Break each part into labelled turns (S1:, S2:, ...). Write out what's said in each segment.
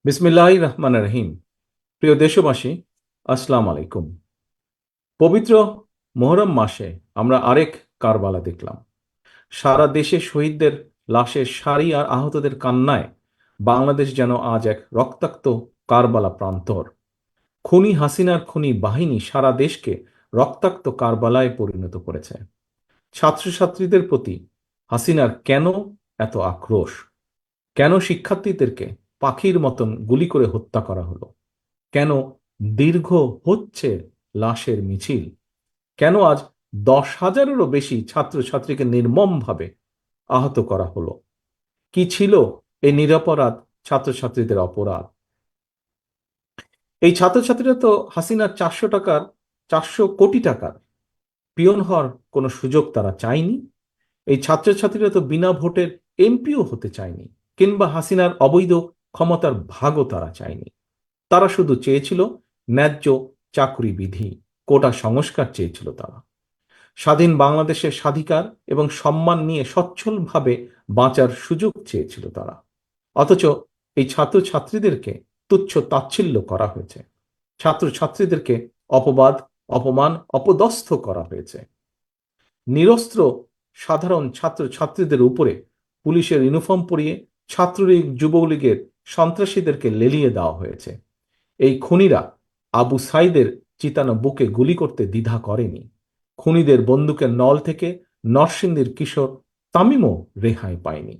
S1: বিসমিল্লাহির রহমানির রহিম। প্রিয় দেশবাসী, আসসালামু আলাইকুম। পবিত্র মুহররম মাসে আমরা আরেক কারবালা দেখলাম। সারা দেশে শহীদদের লাশের সারি আর আহতদের কান্নায় বাংলাদেশ যেন আজ এক রক্তাক্ত কারবালা প্রান্তর। খুনি হাসিনার খুনি বাহিনী সারা দেশকে রক্তাক্ত কারবালায় পরিণত করেছে। ছাত্রছাত্রীদের প্রতি হাসিনার কেন এত আক্রোশ? কেন শিক্ষার্থীদেরকে পাখির মতন গুলি করে হত্যা করা হলো? কেন দীর্ঘ হচ্ছে লাশের মিছিল? কেন আজ 10,000-এরও বেশি ছাত্রছাত্রীকে নির্মমভাবে আহত করা হলো? কি ছিল এই নিরপরাধ ছাত্রছাত্রীদের অপরাধ? এই ছাত্রছাত্রীরা তো হাসিনার 400 কোটি টাকার পিয়ন হওয়ার কোনো সুযোগ তারা চায়নি। এই ছাত্রছাত্রীরা তো বিনা ভোটের এমপিও হতে চায়নি, কিংবা হাসিনার অবৈধ ক্ষমতার ভাগও তারা চায়নি। তারা শুধু চেয়েছিল ন্যায্য চাকরি বিধি, কোটা সংস্কার চেয়েছিল তারা। স্বাধীন বাংলাদেশের স্বাধিকার এবং সম্মান নিয়ে সচ্ছলভাবে বাঁচার সুযোগ চেয়েছিল তারা। অথচ এই ছাত্রছাত্রীদেরকে তুচ্ছ তাচ্ছিল্য করা হয়েছে। ছাত্রছাত্রীদেরকে অপবাদ, অপমান, অপদস্থ করা হয়েছে। নিরস্ত্র সাধারণ ছাত্রছাত্রীদের উপরে পুলিশের ইউনিফর্ম পরিয়ে ছাত্রলীগ, যুবলীগের সন্ত্রাসীদেরকে লেলিয়ে দেওয়া হয়েছে। এই খুনিরা আবু সাইদের চিতানো বুকে গুলি করতে দ্বিধা করেনি। খুনিদের বন্দুকের নল থেকে নরসিংদীর কিশোর তামিমও রেহাই পায়নি।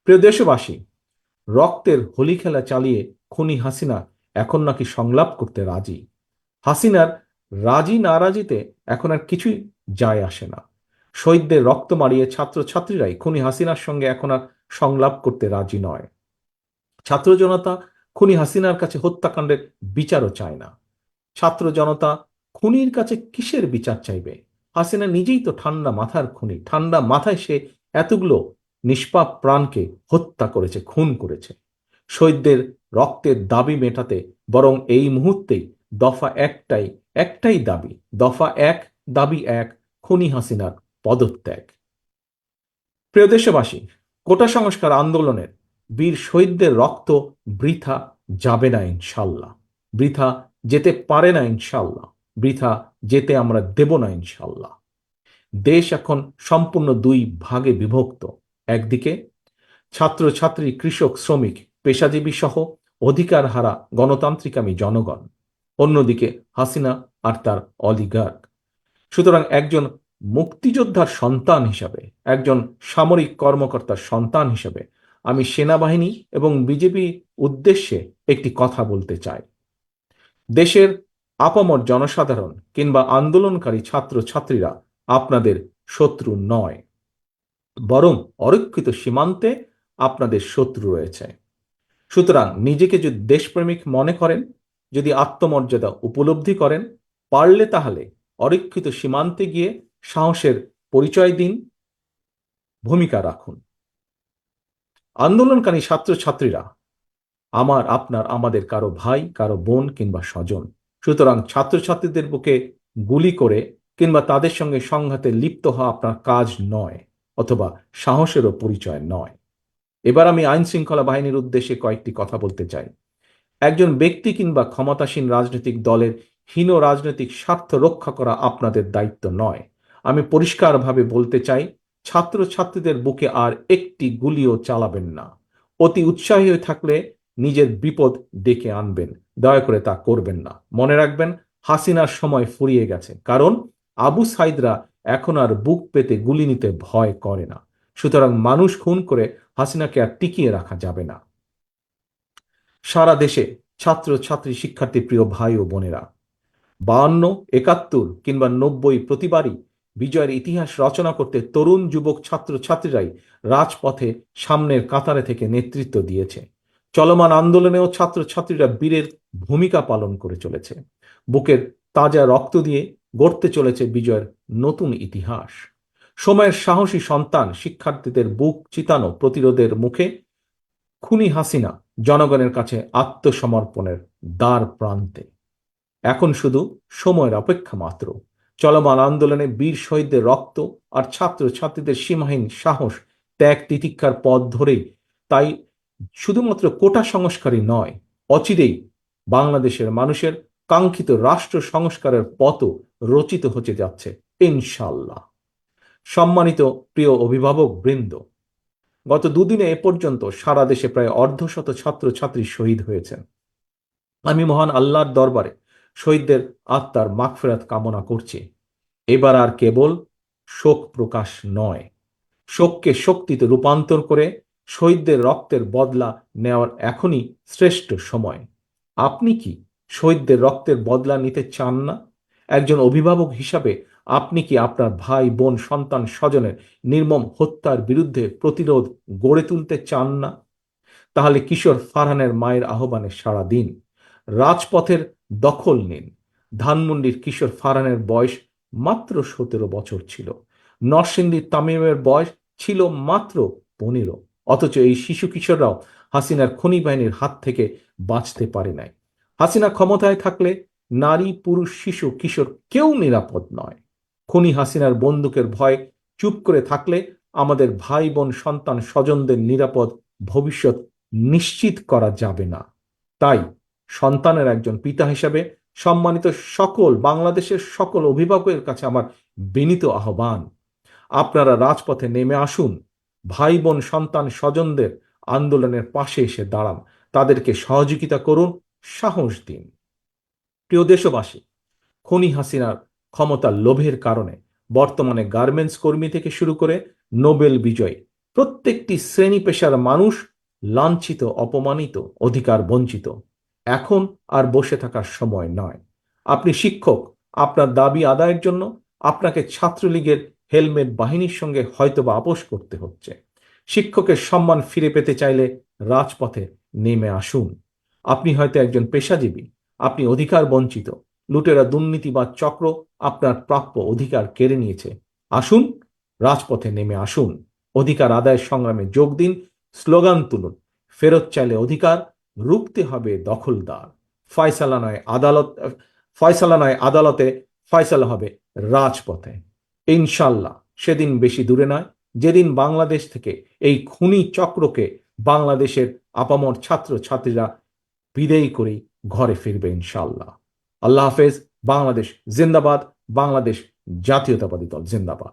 S1: প্রিয় দেশবাসী, রক্তের হোলি খেলা চালিয়ে খুনি হাসিনা এখন নাকি সংলাপ করতে রাজি। হাসিনার রাজি নারাজিতে এখন আর কিছুই যায় আসে না। শহীদদের রক্ত মারিয়ে ছাত্রছাত্রীরাই খুনি হাসিনার সঙ্গে এখন আর সংলাপ করতে রাজি নয়। ছাত্র জনতা খুনি হাসিনার কাছে হত্যাকাণ্ডের বিচারও চায় না। ছাত্র জনতা খুনির কাছে কিসের বিচার চাইবে? হাসিনা নিজেই তো ঠান্ডা মাথার খুনি। ঠান্ডা মাথায় সে এতগুলো নিষ্পাপ প্রাণকে হত্যা করেছে, খুন করেছে। শহীদদের রক্তের দাবি মেটাতে বরং এই মুহূর্তেই দফা একটাই একটাই দাবি, দফা এক, দাবি এক, খুনি হাসিনার পদত্যাগ। প্রিয় দেশবাসী, কোটা সংস্কার আন্দোলনের বীর শহীদদের রক্ত বৃথা যাবে না ইনশাল্লাহ। বৃথা যেতে পারে না ইনশাল্লাহ। বৃথা যেতে আমরা দেব না ইনশাল্লাহ। দেশ এখন সম্পূর্ণ দুই ভাগে বিভক্ত। একদিকে ছাত্রছাত্রী, কৃষক, শ্রমিক, পেশাজীবী সহ অধিকার হারা গণতান্ত্রিকামী জনগণ। অন্যদিকে হাসিনা আর তার অলিগার্ক। সুতরাং একজন মুক্তিযোদ্ধার সন্তান হিসাবে, একজন সামরিক কর্মকর্তার সন্তান হিসাবে আমি সেনাবাহিনী এবং বিজেপি উদ্দেশ্যে একটি কথা বলতে চাই। দেশের আপামর জনসাধারণ কিংবা আন্দোলনকারী ছাত্রছাত্রীরা আপনাদের শত্রু নয়, বরং অরক্ষিত সীমান্তে আপনাদের শত্রু রয়েছে। সুতরাং নিজেকে যদি দেশপ্রেমিক মনে করেন, যদি আত্মমর্যাদা উপলব্ধি করেন, পারলে তাহলে অরক্ষিত সীমান্তে গিয়ে সাহসের পরিচয় দিন, ভূমিকা রাখুন। আন্দোলনকারী ছাত্রছাত্রীরা আমার, আপনার, আমাদের কারো ভাই, কারো বোন কিংবা স্বজন। সুতরাং ছাত্রছাত্রীদের বুকে গুলি করে কিংবা তাদের সঙ্গে সংঘাতে লিপ্ত হওয়া আপনার কাজ নয়, অথবা সাহসেরও পরিচয় নয়। এবার আমি আইন শৃঙ্খলা বাহিনীর উদ্দেশ্যে কয়েকটি কথা বলতে চাই। একজন ব্যক্তি কিংবা ক্ষমতাসীন রাজনৈতিক দলের হীন রাজনৈতিক স্বার্থ রক্ষা করা আপনাদের দায়িত্ব নয়। আমি পরিষ্কারভাবে বলতে চাই, ছাত্রছাত্রীদের বুকে আর একটি গুলিও চালাবেন না। অতি উৎসাহী হয়ে থাকলে নিজের বিপদ ডেকে আনবেন। দয়া করে তা করবেন না। মনে রাখবেন, হাসিনার সময় ফুরিয়ে গেছে, কারণ আবু সাইদরা এখন আর বুক পেতে গুলি নিতে ভয় করে না। সুতরাং মানুষ খুন করে হাসিনাকে আর টিকিয়ে রাখা যাবে না। সারা দেশে ছাত্র ছাত্রী, শিক্ষার্থী, প্রিয় ভাই ও বোনেরা, 52, 71 কিংবা 90 প্রতিবারই বিজয়ের ইতিহাস রচনা করতে তরুণ যুবক ছাত্র ছাত্রীরাই রাজপথে সামনের কাতারে থেকে নেতৃত্ব দিয়েছে। চলমান আন্দোলনেও ছাত্র ছাত্রীরা বীরের ভূমিকা পালন করে চলেছে। বুকের তাজা রক্ত দিয়ে গড়তে চলেছে বিজয়ের নতুন ইতিহাস। সময়ের সাহসী সন্তান শিক্ষার্থীদের বুক চিতানো প্রতিরোধের মুখে খুনি হাসিনা জনগণের কাছে আত্মসমর্পণের দ্বার প্রান্তে। এখন শুধু সময়ের অপেক্ষা মাত্র। চলমান আন্দোলনে বীর শহীদদের রক্ত আর ছাত্র ছাত্রীদের সীমাহীন সাহস, ত্যাগ, তিতিক্ষার পথ ধরেই তাই শুধুমাত্র কোটা সংস্কারই নয়, অচিরেই বাংলাদেশের মানুষের কাঙ্ক্ষিত রাষ্ট্র সংস্কারের পথও রচিত হতে যাচ্ছে ইনশাল্লাহ। সম্মানিত প্রিয় অভিভাবক বৃন্দ, গত দুদিনে এ পর্যন্ত সারা দেশে প্রায় অর্ধশত ছাত্রছাত্রী শহীদ হয়েছেন। আমি মহান আল্লাহর দরবারে শহীদদের আত্মার মাগফিরাত কামনা করছি। এবার আর কেবল শোক প্রকাশ নয়, শোককে শক্তিতে রূপান্তর করে শহীদদের রক্তের বদলা নেওয়ার এখনই শ্রেষ্ঠ সময়। আপনি কি শহীদদের রক্তের বদলা নিতে চান না? একজন অভিভাবক হিসাবে আপনি কি আপনার ভাই বোন সন্তান স্বজনের নির্মম হত্যার বিরুদ্ধে প্রতিরোধ গড়ে তুলতে চান না? তাহলে কিশোর ফারহানের মায়ের আহ্বানে সাড়া দিন, রাজপথের দখল নিন। ধানমন্ডির কিশোর ফারহানের বয়স মাত্র 17 বছর ছিল। নরসিংদীর তামিমের বয়স ছিল মাত্র 15। অথচ এই শিশু কিশোররাও হাসিনার খনি বাহিনীর হাত থেকে বাঁচতে পারে নাই। হাসিনা ক্ষমতায় থাকলে নারী পুরুষ শিশু কিশোর কেউ নিরাপদ নয়। খনি হাসিনার বন্দুকের ভয় চুপ করে থাকলে আমাদের ভাই বোন সন্তান স্বজনদের নিরাপদ ভবিষ্যৎ নিশ্চিত করা যাবে না। তাই সন্তানের একজন পিতা হিসাবে সম্মানিত সকল বাংলাদেশের সকল অভিভাবকের কাছে আমার বিনীত আহ্বান, আপনারা রাজপথে নেমে আসুন। ভাই বোন সন্তান স্বজনদের আন্দোলনের পাশে এসে দাঁড়ান, তাদেরকে সহযোগিতা করুন, সাহস দিন। প্রিয় দেশবাসী, খনি হাসিনার ক্ষমতার লোভের কারণে বর্তমানে গার্মেন্টস কর্মী থেকে শুরু করে নোবেল বিজয়ী প্রত্যেকটি শ্রেণী পেশার মানুষ লাঞ্ছিত, অপমানিত, অধিকার বঞ্চিত। এখন আর বসে থাকার সময় নয়। আপনি শিক্ষক, আপনার দাবি আদায়ের জন্য আপনাকে ছাত্রলীগের হেলমেট বাহিনীর সঙ্গে হয়তোবা আপোষ করতে হচ্ছে। শিক্ষকের সম্মান ফিরে পেতে চাইলে রাজপথে নেমে আসুন। আপনি হয়তো একজন পেশাজীবী, আপনি অধিকার বঞ্চিত, লুটেরা দুর্নীতিবাদ চক্র আপনার প্রাপ্য অধিকার কেড়ে নিয়েছে। আসুন, রাজপথে নেমে আসুন, অধিকার আদায়ের সংগ্রামে যোগ দিন, স্লোগান তুলুন। ফেরত চাইলে অধিকার, রুখতে হবে দখলদার। ফয়সালা নয় আদালত, ফয়সালা নয় আদালতে, ফয়সালা হবে রাজপথে। ইনশাল্লাহ সেদিন বেশি দূরে নয়, যেদিন বাংলাদেশ থেকে এই খুনি চক্রকে বাংলাদেশের আপামর ছাত্র ছাত্রীরা বিদেয় করে ঘরে ফিরবে ইনশাল্লাহ। আল্লাহ হাফেজ। বাংলাদেশ জিন্দাবাদ। বাংলাদেশ জাতীয়তাবাদী দল জিন্দাবাদ।